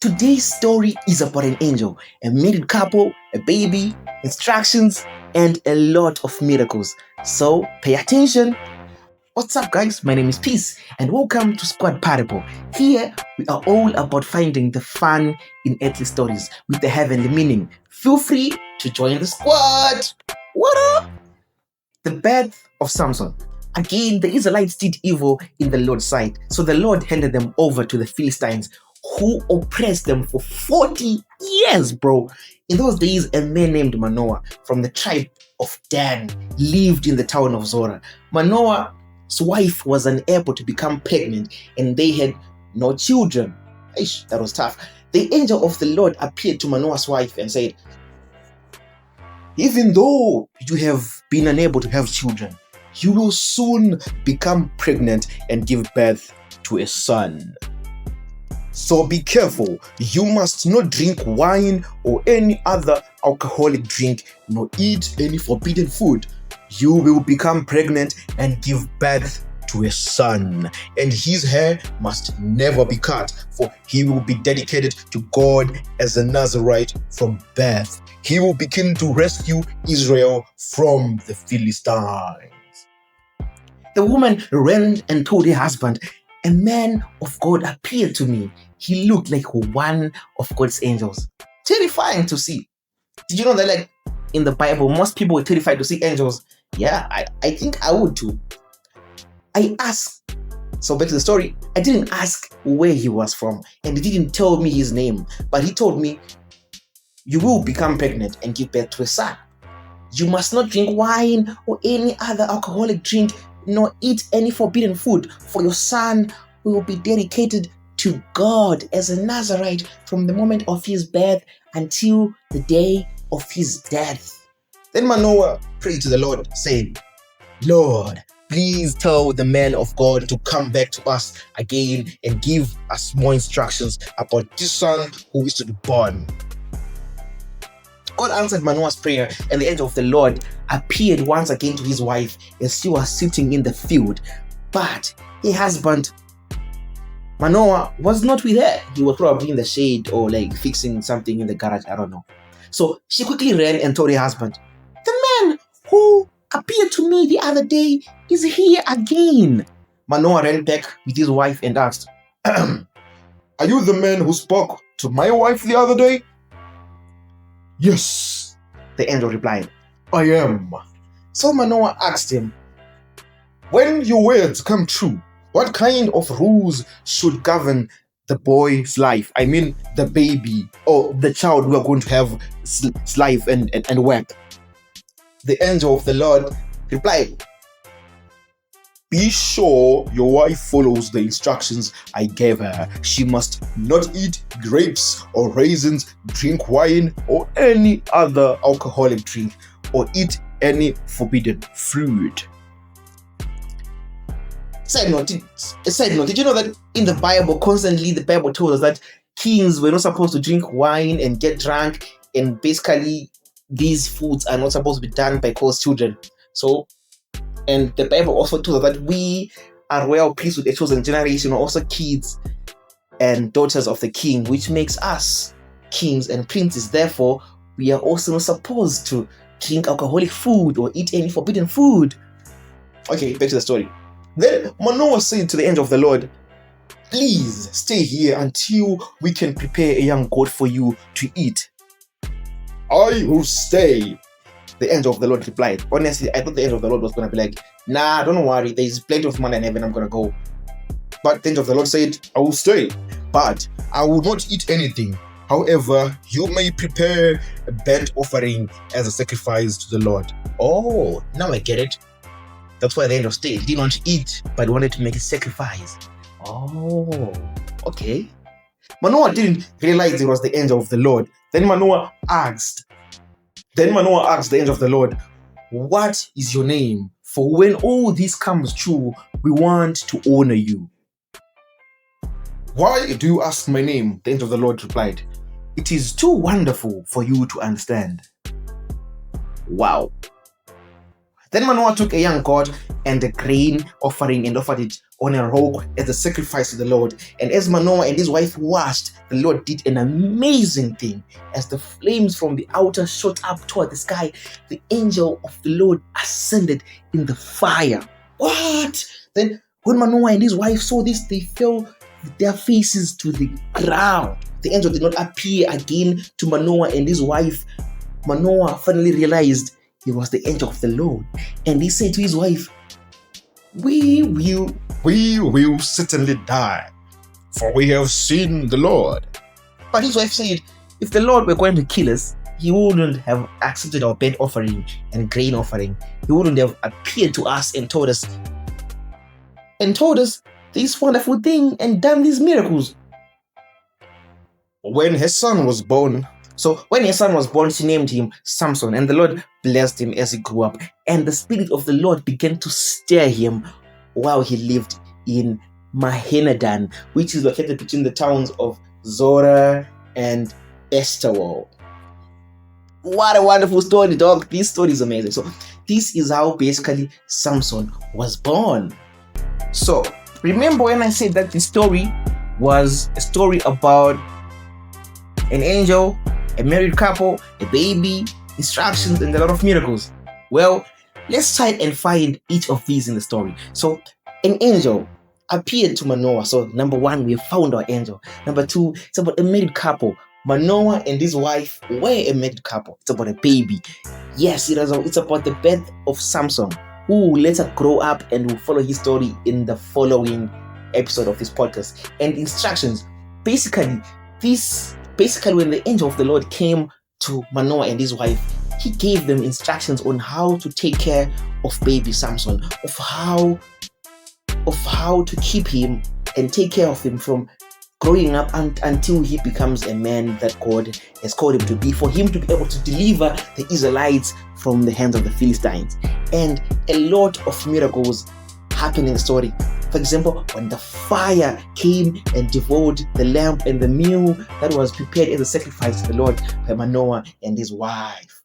Today's story is about an angel, a married couple, a baby, instructions, and a lot of miracles. So pay attention. What's up, guys? My name is Peace, and welcome to Squad Parable. Here, we are all about finding the fun in earthly stories with the heavenly meaning. Feel free to join the squad. What up? The birth of Samson. Again, the Israelites did evil in the Lord's sight, so the Lord handed them over to the Philistines, who oppressed them for 40 years, bro. In those days, a man named Manoah from the tribe of Dan lived in the town of Zorah. Manoah's wife was unable to become pregnant, and they had no children. Eish, that was tough. The angel of the Lord appeared to Manoah's wife and said, "Even though you have been unable to have children, you will soon become pregnant and give birth to a son. So be careful. You must not drink wine or any other alcoholic drink, nor eat any forbidden food. You will become pregnant and give birth to a son, and his hair must never be cut, for he will be dedicated to God as a Nazarite from birth. He will begin to rescue Israel from the Philistines." The woman ran and told her husband, "A man of God appeared to me. He looked like one of God's angels." Terrifying to see. Did you know that, in the Bible, most people were terrified to see angels? Yeah, I think I would too. I asked, so back to the story, I didn't ask where he was from, and he didn't tell me his name, but he told me, "You will become pregnant and give birth to a son. You must not drink wine or any other alcoholic drink, nor eat any forbidden food, for your son will be dedicated to God as a Nazarite from the moment of his birth until the day of his death." Then Manoah prayed to the Lord, saying, "Lord, please tell the man of God to come back to us again and give us more instructions about this son who is to be born." God answered Manoah's prayer, and the angel of the Lord appeared once again to his wife as she was sitting in the field. But her husband, Manoah, was not with her. He was probably in the shade or fixing something in the garage. I don't know. So she quickly ran and told her husband, "The man who appeared to me the other day is here again." Manoah ran back with his wife and asked, "Are you the man who spoke to my wife the other day?" "Yes," the angel replied, "I am." So Manoah asked him, "When your words come true, what kind of rules should govern the boy's life? I mean, the baby or the child who are going to have his life and work?" The angel of the Lord replied, "Be sure your wife follows the instructions I gave her. She must not eat grapes or raisins, drink wine or any other alcoholic drink, or eat any forbidden fruit." Side note, did you know that in the Bible, constantly the Bible told us that kings were not supposed to drink wine and get drunk, and basically these foods are not supposed to be done by God's children. So, and the Bible also told us that we are well pleased with the chosen generation, also kids and daughters of the king, which makes us kings and princes. Therefore, we are also not supposed to drink alcoholic food or eat any forbidden food. Okay, back to the story. Then Manoah said to the angel of the Lord, "Please stay here until we can prepare a young goat for you to eat." "I will stay," the angel of the Lord replied. Honestly, I thought the angel of the Lord was going to be like, "Nah, don't worry, there's plenty of money in heaven, I'm going to go." But the angel of the Lord said, "I will stay, but I will not eat anything. However, you may prepare a burnt offering as a sacrifice to the Lord." Oh, now I get it. That's why the angel stayed. He didn't want to eat, but he wanted to make a sacrifice. Oh, okay. Manoah didn't realize it was the angel of the Lord. Then Manoah asked the angel of the Lord, "What is your name? For when all this comes true, we want to honor you." "Why do you ask my name?" the angel of the Lord replied. "It is too wonderful for you to understand." Wow. Then Manoah took a young goat and a grain offering and offered it on a rock as a sacrifice to the Lord. And as Manoah and his wife watched, the Lord did an amazing thing. As the flames from the altar shot up toward the sky, the angel of the Lord ascended in the fire. What? Then when Manoah and his wife saw this, they fell with their faces to the ground. The angel did not appear again to Manoah and his wife. Manoah finally realized it was the angel of the Lord, and he said to his wife, we will certainly die, for we have seen the Lord. But his wife said, if the Lord were going to kill us, he wouldn't have accepted our burnt offering and grain offering. He wouldn't have appeared to us and told us this wonderful thing and done these miracles. When her son was born, she named him Samson, and the Lord blessed him as he grew up. And the Spirit of the Lord began to stir him while he lived in Mahaneh-dan, which is located between the towns of Zorah and Eshtaol. What a wonderful story, dog. This story is amazing. So this is how basically Samson was born. So remember when I said that the story was a story about an angel, a married couple, a baby, instructions, and a lot of miracles? Well, let's try and find each of these in the story. So an angel appeared to Manoah. So number one, we found our angel. Number two, it's about a married couple. Manoah and his wife were a married couple. It's about a baby. Yes, it's about the birth of Samson, who will later grow up, and will follow his story in the following episode of this podcast. And instructions. Basically, when the angel of the Lord came to Manoah and his wife, he gave them instructions on how to take care of baby Samson, of how to keep him and take care of him from growing up until he becomes a man that God has called him to be, for him to be able to deliver the Israelites from the hands of the Philistines. And a lot of miracles happen in the story. For example, when the fire came and devoured the lamb and the meal that was prepared as a sacrifice to the Lord by Manoah and his wife.